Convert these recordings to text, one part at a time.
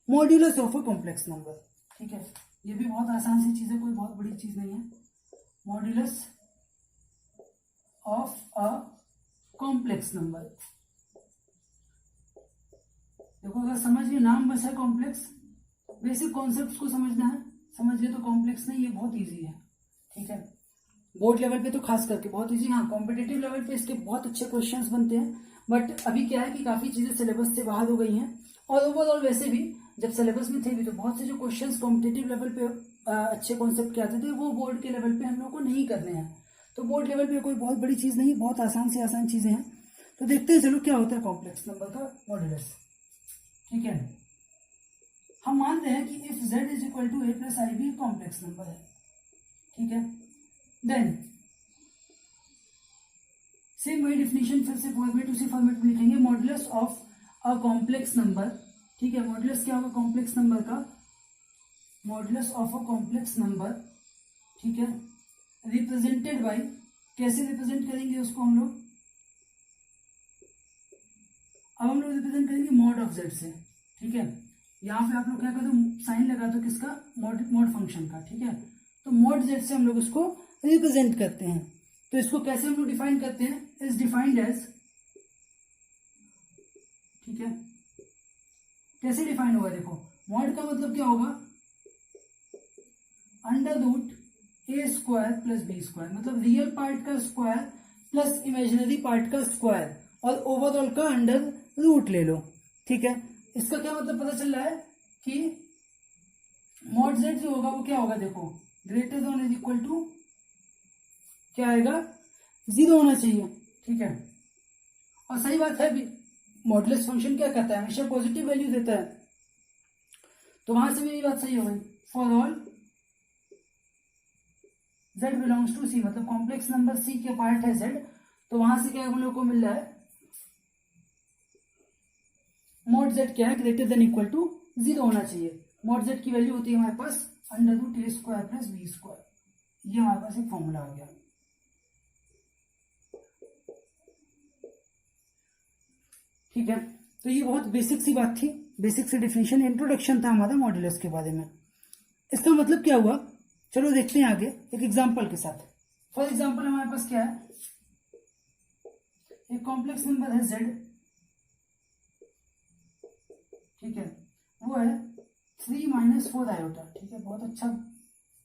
Modulus of a complex number. ठीक है, ये भी बहुत आसान सी चीज है, कोई बहुत बड़ी चीज नहीं है। Modulus of a complex number. देखो अगर समझ गए, नाम बस है कॉम्प्लेक्स, बेसिक कॉन्सेप्ट्स को समझना है, समझ गए तो कॉम्प्लेक्स नहीं, ये बहुत इजी है। ठीक है, बोर्ड लेवल पे तो खास करके बहुत इजी। हाँ, कॉम्पिटिटिव लेवल पे इसके बहुत अच्छे क्वेश्चंस बनते हैं, बट अभी क्या है कि काफी चीजें सिलेबस से बाहर हो गई हैं, और ओवरऑल वैसे भी जब सिलेबस में थे भी तो बहुत से जो क्वेश्चंस कॉम्पिटिटिव लेवल पे अच्छे कॉन्सेप्ट के आते थे वो बोर्ड के लेवल पे हम लोग को नहीं करने हैं। तो बोर्ड लेवल पे कोई बहुत बड़ी चीज नहीं, बहुत आसान से आसान चीजें हैं। तो देखते हैं चलो क्या होता है कॉम्प्लेक्स नंबर का मॉड्यूलस। ठीक है, हम मानते हैं कि if z is equal to a plus I b complex number है। ठीक है, देन सेम वही डिफिनेशन फिर से फॉर्मेट उसी फॉर्मेट में लिखेंगे, modulus of a complex number. ठीक है, मॉड्यूलस क्या होगा कॉम्प्लेक्स नंबर का, modulus of a complex number. ठीक है, रिप्रेजेंटेड बाय, कैसे रिप्रेजेंट करेंगे उसको हम लोग, अब हम लोग रिप्रेजेंट करेंगे मॉड ऑफ जेड से। ठीक है, यहाँ पे आप लोग क्या कर दो, साइन लगा दो किसका, मॉड फंक्शन का। ठीक है, तो मॉड जेड से हम लोग इसको रिप्रेजेंट करते हैं। तो इसको कैसे हम लोग डिफाइन करते हैं, इज डिफाइंड एज, ठीक है, कैसे डिफाइन होगा, देखो मॉड का मतलब क्या होगा, under root A square plus B square, मतलब रियल पार्ट का स्क्वायर प्लस इमेजिनरी पार्ट का स्क्वायर और ओवरऑल का अंडर रूट ले लो। ठीक है, इसका क्या मतलब पता चल रहा है कि मॉड जेड जो होगा वो क्या होगा, देखो greater than is equal to क्या आएगा, 0 होना चाहिए। ठीक है, और सही बात है भी, मॉडुलस फंक्शन क्या करता है, हमेशा पॉजिटिव वैल्यू देता है, तो वहां से भी ये बात सही हो गई। For all z belongs to c, मतलब कॉम्प्लेक्स नंबर c के पार्ट है z, तो वहां से क्या हम लोग को मिल रहा है, मॉड z क्या है, ग्रेटर देन इक्वल टू 0 होना चाहिए। मॉड z की वैल्यू होती है हमारे पास under root A square plus B square, ये हमारे पास एक फॉर्मूला आ गया। ठीक है, तो ये बहुत बेसिक सी बात थी, बेसिक सी डिफिनेशन, इंट्रोडक्शन था हमारा मॉड्यूलस के बारे में। इसका मतलब क्या हुआ, चलो देखते हैं आगे एक एग्जांपल के साथ। फॉर एग्जांपल हमारे पास क्या है, एक कॉम्प्लेक्स नंबर है z। ठीक है, वो है 3 - 4 आयोटा। ठीक है, बहुत अच्छा,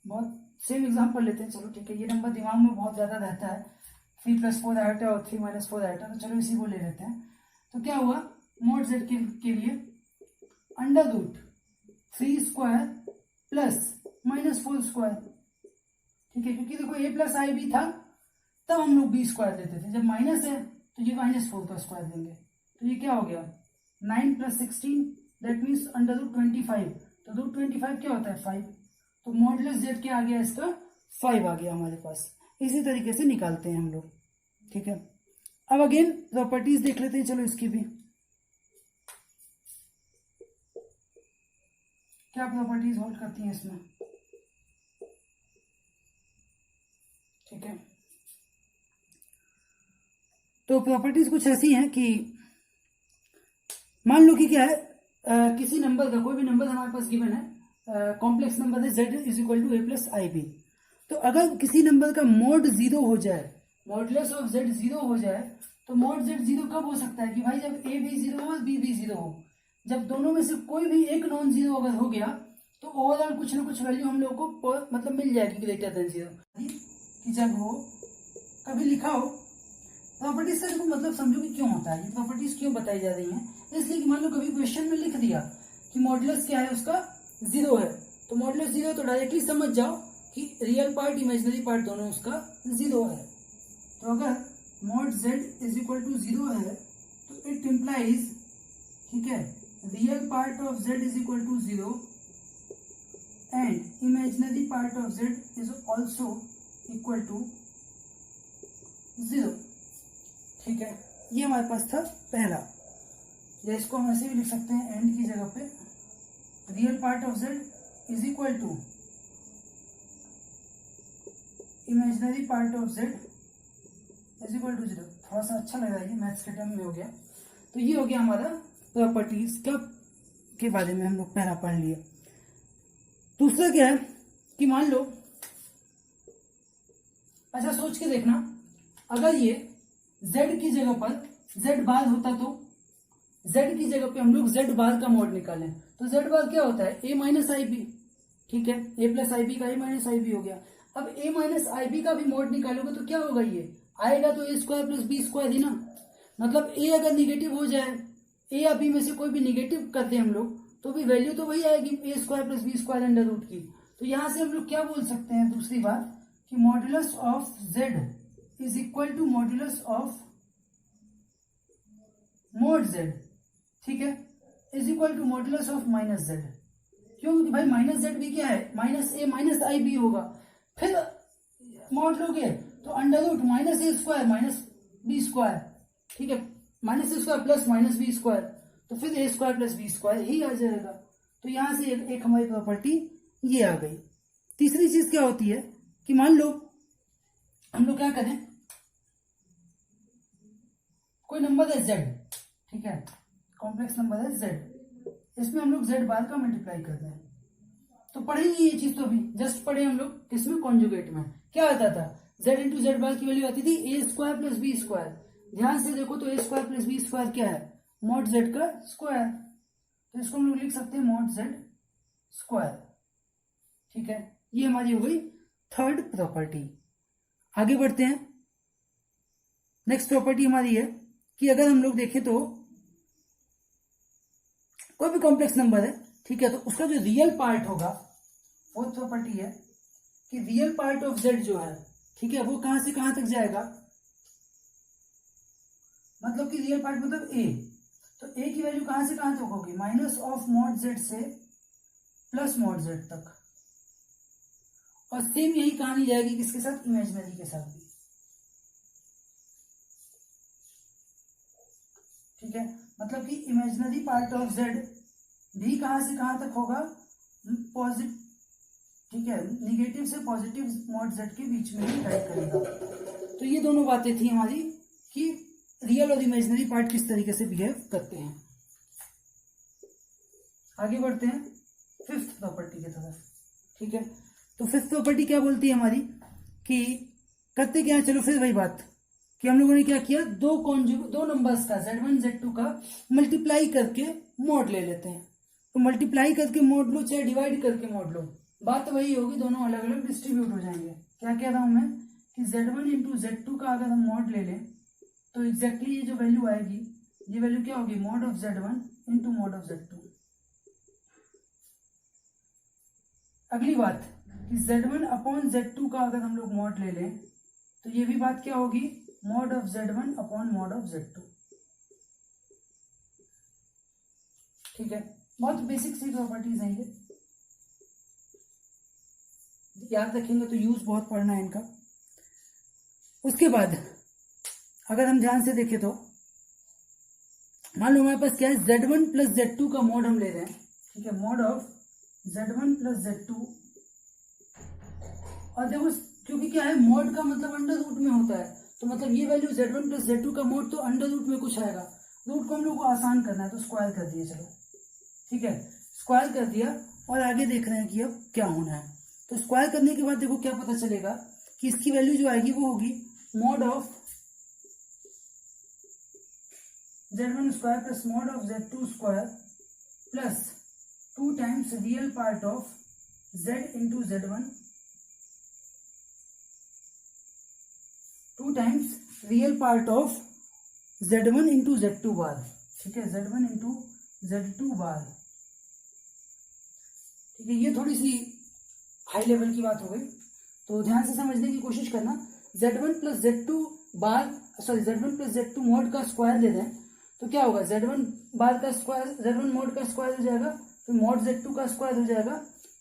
बहुत सेम एग्जांपल लेते हैं। चलो ठीक है, ये नंबर दिमाग में बहुत ज्यादा रहता है, 3 + 4 आयोटा और 3 - 4 आयोटा, तो चलो इसी को ले लेते हैं। तो क्या हुआ, मॉड z के लिए under root 3 square plus -4 square. ठीक है, क्योंकि देखो a प्लस आई बी था तब हम लोग b स्क्वायर लेते थे, जब माइनस है तो ये -4 का स्क्वायर देंगे, तो ये क्या हो गया 9 + 16 दैट मीन्स अंडर रूट 25, तो रूट 25 क्या होता है 5, तो मॉडुलस z क्या आ गया इसका 5 आ गया हमारे पास। इसी तरीके से निकालते हैं हम लोग। ठीक है, अब अगेन प्रॉपर्टीज देख लेते हैं, चलो इसकी भी क्या प्रॉपर्टीज होल्ड करती हैं इसमें। ठीक है, तो प्रॉपर्टीज कुछ ऐसी हैं कि मान लो कि क्या है, किसी नंबर का, कोई भी नंबर हमारे पास गिवन है, कॉम्प्लेक्स नंबर है z is equal to a plus I b, तो अगर किसी नंबर का मॉड 0 हो जाए, मॉडुलस ऑफ z 0 हो जाए, तो मॉड z 0 कब हो सकता है कि भाई जब a भी 0 हो और b भी 0 हो, जब दोनों में से कोई भी एक नॉन जीरो अगर हो गया तो ओवरऑल कुछ ना कुछ वैल्यू हम लोग को मतलब मिल जाएगी ग्रेटर देन 0, कि जब हो कभी लिखा हो। प्रॉपर्टीज का देखो मतलब समझो कि क्यों होता है, ये प्रॉपर्टीज क्यों बताई जा रही हैं, इसलिए कि मान लो कभी क्वेश्चन में लिख दिया कि मॉडुलस क्या है उसका 0 है, तो मॉडुलस 0 तो डायरेक्टली समझ जाओ कि रियल पार्ट इमेजिनरी पार्ट दोनों उसका 0 है। तो अगर mod z is equal to 0 है तो इट इम्प्लाइज, ठीक है, real part of z is equal to 0 and imaginary part of z is also equal to 0। ठीक है, ये हमारे पास था पहला, या इसको हम ऐसे भी लिख सकते हैं एंड की जगह पे, real part of z is equal to imaginary part of z is equal to 0। थोड़ा सा अच्छा लग रहा है, ये मैथ्स के टर्म में हो गया। तो ये हो गया हमारा प्रॉपर्टीज का के बारे में हम लोग पहला पढ़ लिए। दूसरा क्या है कि मान लो, अच्छा सोच के देखना, अगर ये z की जगह पर z बार होता तो z की जगह पे हम लोग z बार का मॉड निकालें तो z बार क्या होता है, a माइनस आई बी। ठीक है, a प्लस आई बी का a माइनस आई बी हो गया। अब a माइनस आई बी का भी मॉड निकालोगे तो क्या होगा, ये आएगा तो a square plus B square ही ना। मतलब a अगर निगेटिव हो जाए, a या b में से कोई भी निगेटिव करते हैं हम लोग, तो भी वैल्यू तो वही आएगी, a square plus B square under root की। तो यहां से हम लोग क्या बोल सकते हैं, दूसरी बात कि modulus of z is equal to modulus of mod z। ठीक है, is equal to modulus of minus z। क्योंकि भाई माइनस z भी क्या है, minus a minus I B होगा। फिर मॉड लोगे तो under root minus A square minus B square. ठीक है, minus A square plus minus B square, तो फिर A square plus B square ही आ जाएगा। तो यहां से एक हमारी प्रॉपर्टी ये आ गई। तीसरी चीज क्या होती है कि मान लो हम लोग क्या करें, कोई नंबर है z, ठीक है, कॉम्प्लेक्स नंबर है z, इसमें हम लोग z बार का मल्टीप्लाई कर रहे हैं। तो पढ़ेंगे ये चीज, तो अभी जस्ट पढ़े हम लोग किसमें, कॉन्जुगेट में। क्या आता था, z इंटू जेड बार की वैल्यू आती थी ए स्क्वायर प्लस बी स्क्वायर। ध्यान से देखो तो ए स्क्वायर प्लस बी स्क्वायर क्या है, मॉड z का स्क्वायर। तो इसको हम लोग लिख सकते हैं मॉड z स्क्वायर। ठीक है, ये हमारी हो गई थर्ड प्रॉपर्टी। आगे बढ़ते हैं। नेक्स्ट प्रॉपर्टी हमारी है कि अगर हम लोग देखें तो कोई भी कॉम्प्लेक्स नंबर है, ठीक है, तो उसका जो रियल पार्ट होगा, फोर्थ प्रॉपर्टी है कि रियल पार्ट ऑफ z जो है, ठीक है, वो कहां से कहां तक जाएगा, मतलब कि रियल पार्ट मतलब a, तो a की वैल्यू कहां से कहां तक होगी, माइनस ऑफ मॉड z से प्लस मॉड z तक। और सेम यही कहानी जाएगी किसके साथ, इमेजिनरी के साथ भी। ठीक है, मतलब कि इमेजिनरी पार्ट ऑफ z भी कहां से कहां तक होगा, पॉजिटिव, ठीक है, निगेटिव से पॉजिटिव मॉड z के बीच में ही गाइड करेगा। तो ये दोनों बातें थी हमारी कि रियल और इमेजिनरी पार्ट किस तरीके से बिहेव करते हैं। आगे बढ़ते हैं फिफ्थ प्रॉपर्टी की तरफ। ठीक है, तो फिफ्थ प्रॉपर्टी क्या बोलती है हमारी कि करते क्या है, चलो फिर वही बात कि हम लोगों ने क्या किया, दो नंबर्स का z1 z2 का मल्टीप्लाई करके मॉड ले लेते हैं। तो मल्टीप्लाई करके मॉड लो चाहे डिवाइड करके मॉड लो, बात वही होगी, दोनों अलग अलग डिस्ट्रीब्यूट हो जाएंगे। क्या कह रहा हूं मैं कि z1 इंटू z2 का अगर हम मॉड ले लें तो एग्जैक्टली ये जो वैल्यू आएगी, ये वैल्यू क्या होगी, mod of z1 into mod of z2। अगली बात कि z1 अपॉन z2 का अगर हम लोग मॉड ले लें तो ये भी बात क्या होगी, mod of z1 upon mod of z2। ठीक है, बहुत बेसिक सी प्रॉपर्टीज हैं ये, याद रखेंगे तो यूज बहुत पढ़ना है इनका। उसके बाद अगर हम ध्यान से देखें तो मान लो हमारे पास क्या है, z1 प्लस z2 का मॉड हम ले रहे हैं। ठीक है, mod of z1 plus z2, और देखो क्योंकि क्या है, मॉड का मतलब अंडर रूट में होता है, तो मतलब ये वैल्यू z1 प्लस z2 का मॉड तो अंडर रूट में कुछ आएगा। रूट को हम लोग को आसान करना है तो स्क्वायर कर दिए, चलो ठीक है, स्क्वायर कर दिया और आगे देख रहे हैं कि अब क्या होना है। तो स्क्वायर करने के बाद देखो क्या पता चलेगा कि इसकी वैल्यू जो आएगी वो होगी mod of z1 square plus mod of z2 square plus 2 times real part of z into z1, 2 times real part of z1 into z2 बार। ठीक है, z1 इंटू z2 बार। ठीक है, ये थोड़ी सी हाई लेवल की बात हो गई, तो ध्यान से समझने की कोशिश करना। z1 plus z2 bar, sorry z1 plus z2 mod का स्क्वायर ले रहे हैं तो क्या होगा, z1 बार का स्क्वायर, z1 मॉड का स्क्वायर हो जाएगा, फिर मॉड z2 का स्क्वायर हो जाएगा,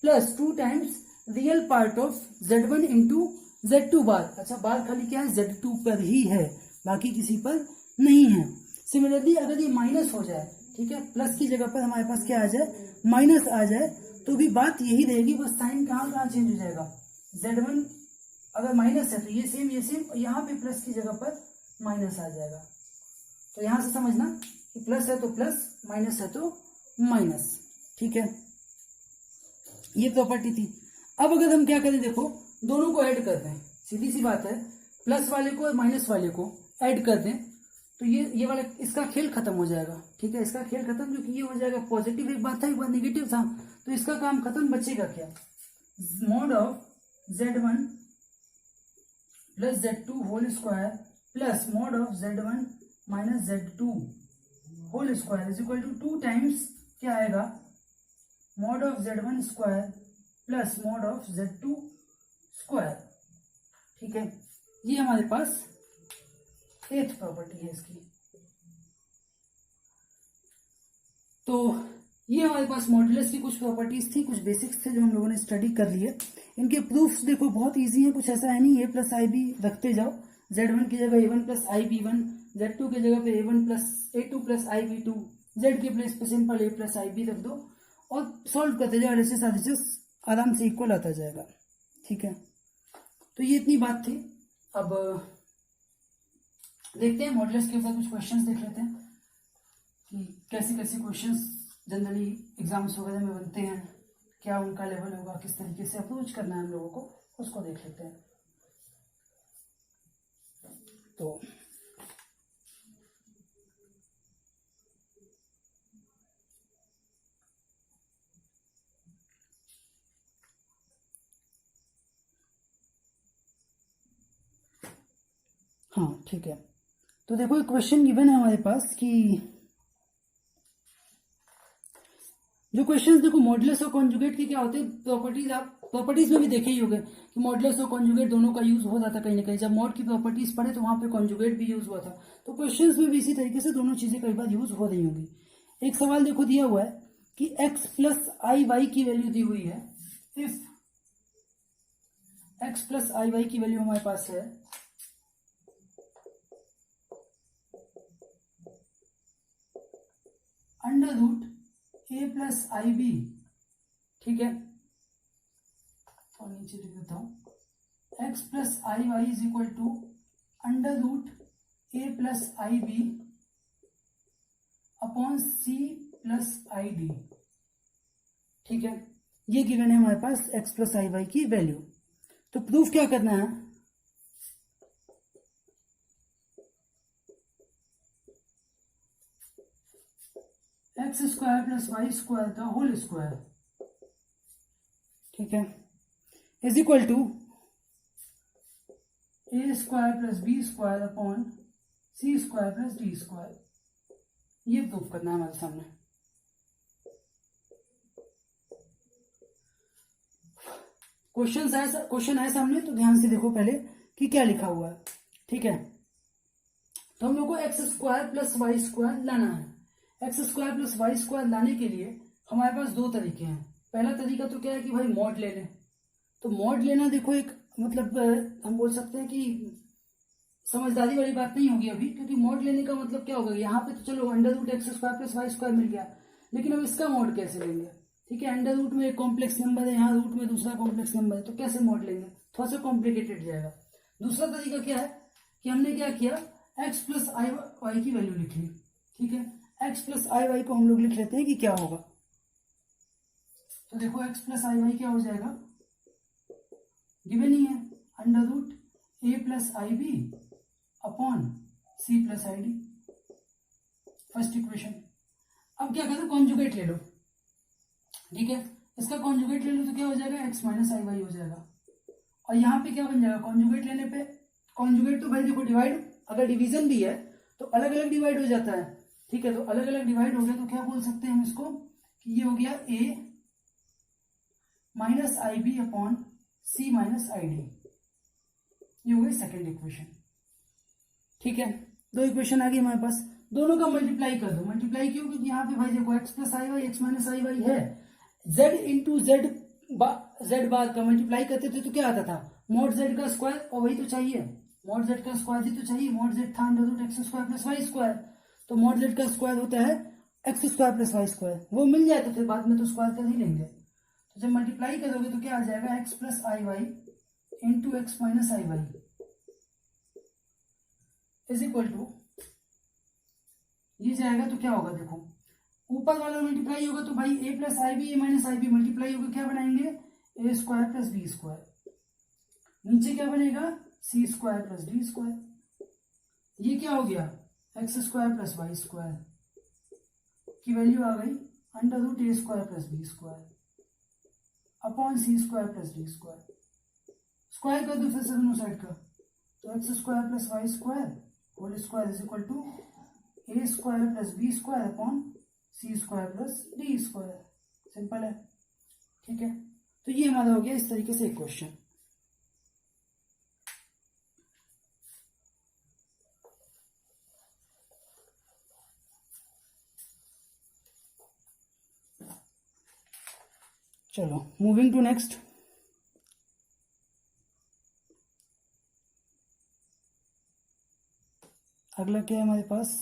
plus 2 times real part of z1 into z2 बार। अच्छा, बार खाली क्या है, z2 पर ही है, बाकी किसी पर नहीं है। सिमिलरली अगर ये माइनस हो जाए, ठीक है, प्लस की जगह पर हमारे पास क्या आ जाए, माइनस आ जाए, तो भी बात यही रहेगी, बस साइन कहाँ कहाँ चेंज हो जाएगा। z1 अगर माइनस है तो ये सेम, यहाँ पे प्लस की जगह पर माइनस आ जाएगा। तो यहां से समझना कि प्लस है तो प्लस, माइनस है तो माइनस। ठीक है, ये प्रॉपर्टी थी। अब अगर हम क्या करें, देखो दोनों को ऐड कर दें, सीधी सी बात है, प्लस वाले को और माइनस वाले को ऐड कर दें तो ये वाला इसका खेल खत्म हो जाएगा। ठीक है, इसका खेल खत्म, क्योंकि ये हो जाएगा पॉजिटिव एक बात था, एक बार नेगेटिव था, तो इसका काम खत्म। बचेगा क्या, mod of z1 plus z2 whole square plus mod of z1 minus z2 whole square is equal to 2 times क्या आएगा, mod of z1 square plus mod of z2 square. ठीक है, ये हमारे पास 8th प्रॉपर्टी है इसकी। तो ये हमारे पास मॉड्यूलस की कुछ प्रॉपर्टीज थी, कुछ बेसिक्स थे जो हम लोगों ने स्टडी कर लिए। इनके प्रूफ्स देखो बहुत इजी है, कुछ ऐसा है नहीं a प्लस आई बी रखते जाओ, z1 की जगह a1 प्लस आई बी वन, z2 की जगह पे a2 प्लस आई बी टू, z के प्लेस पे simple a plus I b रख दो और सॉल्व करते जाओ, एलएचएस आरएचएस आराम से इक्वल आता जाएगा। ठीक है, तो ये इतनी बात थी। अब देखते हैं मॉड्यूलस के ऊपर कुछ क्वेश्चंस देख लेते हैं कि कैसे कैसे क्वेश्चंस जनरली एग्जाम्स वगैरह में बनते हैं, क्या उनका लेवल होगा, किस तरीके से अप्रोच करना है हम लोगों को, उसको देख लेते हैं। तो हाँ ठीक है, तो देखो एक क्वेश्चन गिवन है हमारे पास कि जो क्वेश्चंस देखो मॉड्यूलस और कॉन्जुगेट के क्या होते हैं प्रॉपर्टीज, आप प्रॉपर्टीज में भी देखे ही होंगे कि मॉड्यूलस और कॉन्जुगेट दोनों का यूज हो रहा था कहीं ना कहीं, जब मॉड की प्रॉपर्टीज पढ़े तो वहां पे कॉन्जुगेट भी यूज हुआ था। तो क्वेश्चंस में भी इसी तरीके से दोनों चीजें कई बार यूज हो रही होंगी। एक सवाल देखो दिया हुआ है कि x प्लस आई वाई की वैल्यू दी हुई है, if x plus i y की वैल्यू हमारे पास है under root a plus I b. ठीक है, और नीचे लिख देता हूं x plus i y is equal to under root a plus I B upon c plus i d. ठीक है, ये गिवन है हमारे पास x प्लस आई वाई की वैल्यू। तो प्रूफ क्या करना है, x square plus Y square का होल स्क्वायर, ठीक है, is equal to a square plus B square upon C square plus D square. ये प्रूफ करना है हमारे सामने। क्वेश्चन है सामने, तो ध्यान से देखो पहले कि क्या लिखा हुआ है। ठीक है, तो हम लोग को x square plus Y square लाना है। X square plus Y square लाने के लिए हमारे पास दो तरीके हैं। पहला तरीका तो क्या है कि भाई मॉड ले लें। तो मॉड लेना देखो एक मतलब हम बोल सकते हैं कि समझदारी वाली बात नहीं होगी अभी, क्योंकि मॉड लेने का मतलब क्या होगा, यहाँ पे तो चलो under root x square plus Y square मिल गया, लेकिन अब इसका मॉड कैसे लेंगे। ठीक है, अंडर रूट में एक कॉम्प्लेक्स नंबर है, यहाँ रूट में दूसरा कॉम्प्लेक्स नंबर है, तो कैसे मॉड लेंगे, थोड़ा सा कॉम्प्लिकेटेड जाएगा। दूसरा तरीका क्या है कि हमने क्या किया, एक्स प्लस आई वाई की वैल्यू लिख ली। ठीक है, एक्स प्लस आई वाई को हम लोग लिख लेते हैं कि क्या होगा। तो देखो एक्स प्लस आई वाई क्या हो जाएगा, गिवन ही है under root a plus I B upon c plus i d, first equation. अब क्या करो, कॉन्जुगेट ले लो। ठीक है, इसका कॉन्जुगेट ले लो तो क्या हो जाएगा, एक्स माइनस आई वाई हो जाएगा। और यहाँ पे क्या बन जाएगा, कॉन्जुगेट लेने पे, कॉन्जुगेट तो भाई देखो डिवाइड, अगर डिवीजन भी है तो अलग अलग डिवाइड हो जाता है। ठीक है, तो अलग अलग डिवाइड हो गया तो क्या बोल सकते हैं हम इसको कि ये हो गया A minus I B upon C minus I D, ये हो गई सेकेंड इक्वेशन। ठीक है, दो इक्वेशन आ गई हमारे पास, दोनों का मल्टीप्लाई कर दो। मल्टीप्लाई क्यों, क्योंकि यहाँ पे भाई देखो x plus i Y x minus i Y है, जेड इंटू जेड बार का मल्टीप्लाई करते थे तो क्या आता था, मॉड जेड का स्क्वायर, और वही तो चाहिए, मॉड जेड का स्क्वायर ही तो चाहिए। मॉड जेड था under root x square plus Y square, तो मॉड जेड का स्क्वायर होता है x square plus Y square, वो मिल जाए तो फिर बाद में तो स्क्वायर कर ही लेंगे। तो जब मल्टीप्लाई करोगे तो क्या आ जाएगा, x plus i y into x minus i y is equal to, ये जाएगा तो क्या होगा देखो, ऊपर वाला मल्टीप्लाई होगा तो भाई A plus I B A minus I B multiply होगा, क्या बनाएंगे A square plus B square, नीचे क्या बनेगा C square plus D square, ये क्या हो गया X square plus Y square की वैल्यू आ गई under root A square plus B square upon C square plus D square, square कर दो फिर से दोनों साइड का, तो X square plus Y square whole square is equal to a square plus B square upon C square plus D square, simple है। ठीक है, तो ये हमारा हो गया इस तरीके से एक क्वेश्चन। चलो मूविंग टू नेक्स्ट। अगला क्या है हमारे पास,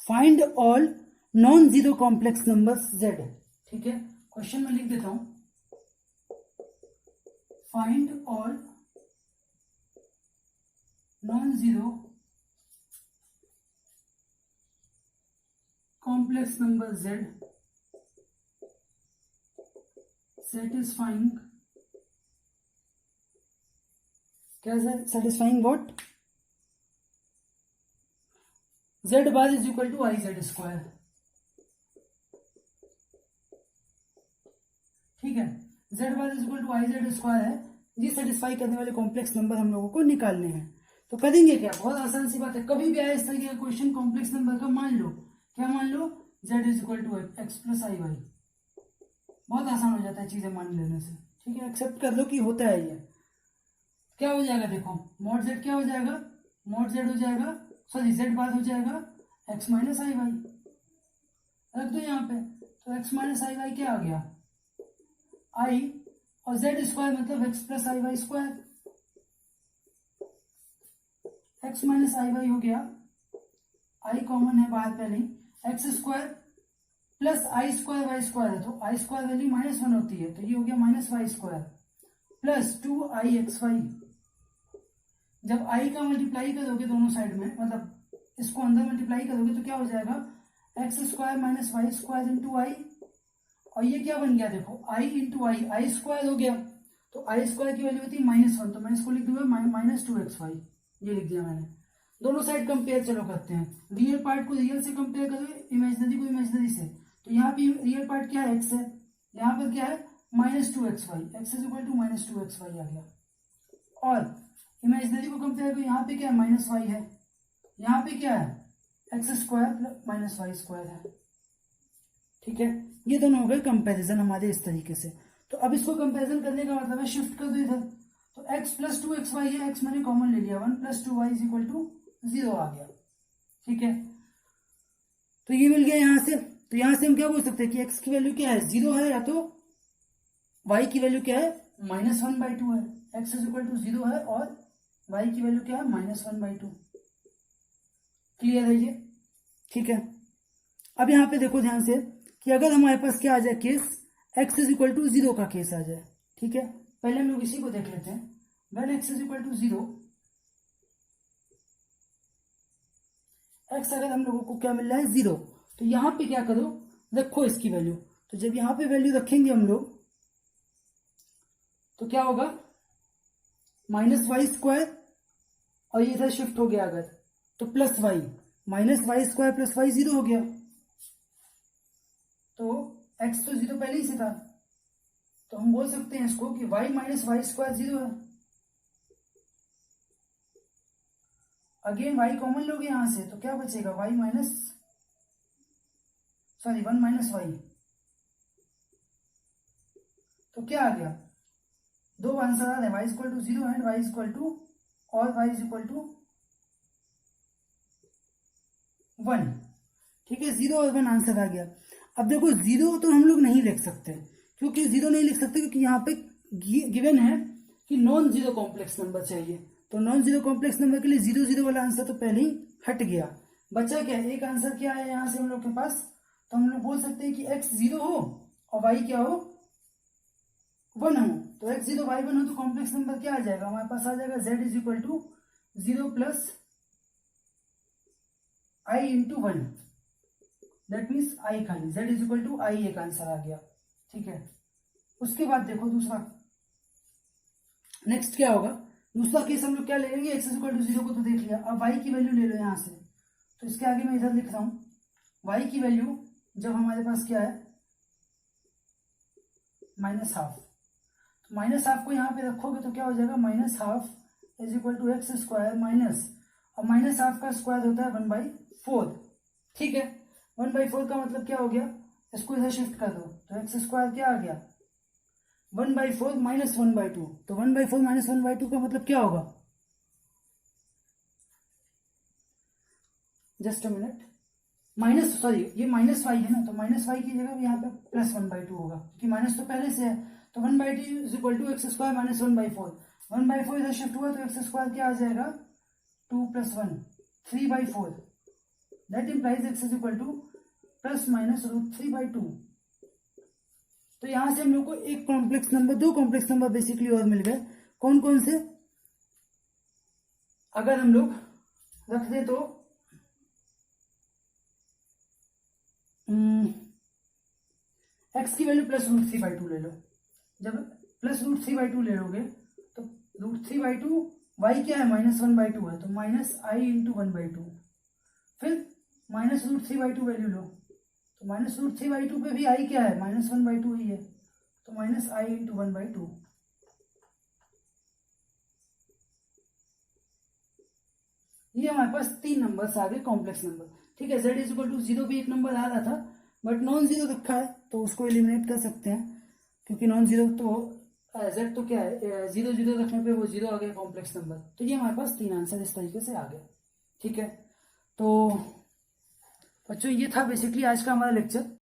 find all non zero complex numbers z। ठीक है, क्वेश्चन में लिख देता हूं, find all non zero complex number z satisfying, क्या satisfying what, z bar is equal to I Z square. ठीक है, z bar is equal to I Z square है, ये सेटिस्फाई करने वाले कॉम्प्लेक्स नंबर हम लोगों को निकालने हैं। तो करेंगे क्या, बहुत आसान सी बात है, कभी भी आए इस तरीके का क्वेश्चन कॉम्प्लेक्स नंबर का, मान लो क्या, मान लो z is equal to x plus i y, बहुत आसान हो जाता है चीजें मान लेने से। ठीक है, एक्सेप्ट कर लो कि होता है ये, क्या हो जाएगा देखो, मॉड z क्या हो जाएगा, मॉड z हो जाएगा, सॉरी z बार हो जाएगा x माइनस आई वाई, रख दो यहाँ पे, तो x माइनस आई वाई क्या आ गया i, और z स्क्वायर मतलब x plus i Y square, x minus i Y हो गया, i कॉमन है बाहर पहले ही, एक्स स्क्वायर प्लस आई स्क्वायर वाई स्क्वायर है, तो आई स्क्वायर वैल्यू -1 होती है, तो ये हो गया minus Y square plus 2i(xy), जब i का मल्टीप्लाई करोगे दोनों साइड में, मतलब इसको अंदर मल्टीप्लाई करोगे तो क्या हो जाएगा X square minus Y square into I, और ये क्या बन गया देखो i into I, I square हो गया, तो आई स्क्वायर की वैल्यू होती है -1, तो मैं इसको लिख दूंगा -2xy, ये लिख दिया मैंने। दोनों साइड कंपेयर चलो करते हैं, रियल पार्ट को रियल से कंपेयर करो, इमेजिनरी को इमेजिनरी से, तो यहाँ पे रियल पार्ट क्या है x है, यहाँ पर क्या है -2xy, x is equal to -2xy आ गया, और इमेजिनरी को कंपेयर करो, यहाँ पे क्या है -y है, यहाँ पे क्या है x square plus -y square है। ठीक है, ये दोनों हो गए कंपेरिजन हमारे इस तरीके से। तो अब इसको कंपेरिजन करने का मतलब है शिफ्ट कर दो इधर, तो x प्लस 2xy है, x मैंने कॉमन ले लिया, 1 प्लस 2y इज इक्वल टू 0 आ गया। ठीक है, तो ये मिल गया यहाँ से, तो यहाँ से हम क्या बोल सकते हैं कि x की वैल्यू क्या है 0 है, या तो y की वैल्यू क्या है -1/2 है, x इज इक्वल टू 0 है और y की वैल्यू क्या है -1/2। क्लियर है ये? ठीक है, अब यहाँ पे देखो ध्यान से कि अगर हमारे पास क्या आ जाए case, x is equal to 0 का केस आ जाए। ठीक है, पहले हम लोग इसी को देख लेते हैं, when x is equal to 0, x अगर हम लोगों को क्या मिल रहा है 0, तो यहाँ पे क्या करो, रखो इसकी वैल्यू, तो जब यहाँ पे वैल्यू रखेंगे हम लोग तो क्या होगा -y स्क्वायर, और ये इधर शिफ्ट हो गया अगर तो plus y, -y square plus y 0 हो गया, तो x तो 0 पहले ही से था, तो हम बोल सकते हैं इसको कि y माइनस वाई स्क्वायर 0 है। अगेन y कॉमन लोगे यहां से, तो क्या बचेगा y minus, sorry 1 minus y, तो क्या आ गया, दो आंसर आ रहे हैं, y equal to 0 and y equal to, और y इक्वल टू 1। ठीक है, 0 और 1 आंसर आ गया। अब देखो 0 तो हम लोग नहीं लिख सकते, क्योंकि 0 नहीं लिख सकते क्योंकि यहाँ पे गिवन है कि नॉन जीरो कॉम्प्लेक्स नंबर चाहिए, तो नॉन जीरो कॉम्प्लेक्स नंबर के लिए 0 0 वाला आंसर तो पहले ही हट गया। बचा क्या, एक आंसर क्या है यहां से हम लोग के पास, तो हम लोग बोल सकते हैं कि x 0 हो और y क्या हो, 1 हो। तो x 0 y 1 हो तो कॉम्प्लेक्स नंबर क्या आ जाएगा हमारे पास, आ जाएगा z is equal to 0 plus i into 1, that means i खाली, z is equal to i एक आंसर आ गया। ठीक है, उसके बाद देखो दूसरा, नेक्स्ट क्या होगा, दूसरा केस हम लोग क्या ले लेंगे, x इज इक्वल टू 0 को तो देख लिया, अब y की वैल्यू ले लो यहां से। तो इसके आगे मैं इधर लिख रहा हूं y की वैल्यू जब हमारे पास क्या है -12, तो -12 को यहाँ पे रखोगे तो क्या हो जाएगा, -12 is equal to x square minus, और -12 का स्क्वायर होता है 1/4। ठीक है, 1/4 का मतलब क्या हो गया, इसको इधर शिफ्ट कर दो तो एक्स स्क्वायर क्या आ गया 1/4 माइनस 1/2, तो 1/4 माइनस 1/2 का मतलब क्या होगा, just a minute, minus sorry ये -y है ना, तो -y की जगह यहाँ पे प्लस 1/2 होगा क्योंकि माइनस तो पहले से है, तो 1/2 is equal to x square minus 1/4, 1/4 इधर शिफ्ट हुआ तो एक्स स्क्वायर क्या आ जाएगा 2 + 1 3/4, that implies x is equal two plus minus √3/2। तो यहां से हम लोग को एक कॉम्प्लेक्स नंबर, दो कॉम्प्लेक्स नंबर बेसिकली और मिल गए, कौन कौन से, अगर हम लोग रख दे तो एक्स की वैल्यू प्लस √3/2 ले लो, जब प्लस √3/2 ले लोगे तो √3/2 y क्या है -1/2 है, तो -i इंटू 1/2, फिर -√3/2 वैल्यू लो, तो -√3/2 पे भी i क्या है -1/2 ही है, तो -i इंटू 1/2। ये हमारे पास 3 नंबर्स आ गए कॉम्प्लेक्स नंबर। ठीक है, z इज इक्वल टू 0 भी एक नंबर आ रहा था बट नॉन जीरो रखा है तो उसको एलिमिनेट कर सकते हैं, क्योंकि नॉन जीरो तो z तो क्या है 0 0 रखने पे वो 0 आ गया कॉम्प्लेक्स नंबर। तो ये हमारे पास 3 आंसर इस तरीके से आ गए। ठीक है, तो बच्चों ये था बेसिकली आज का हमारा लेक्चर।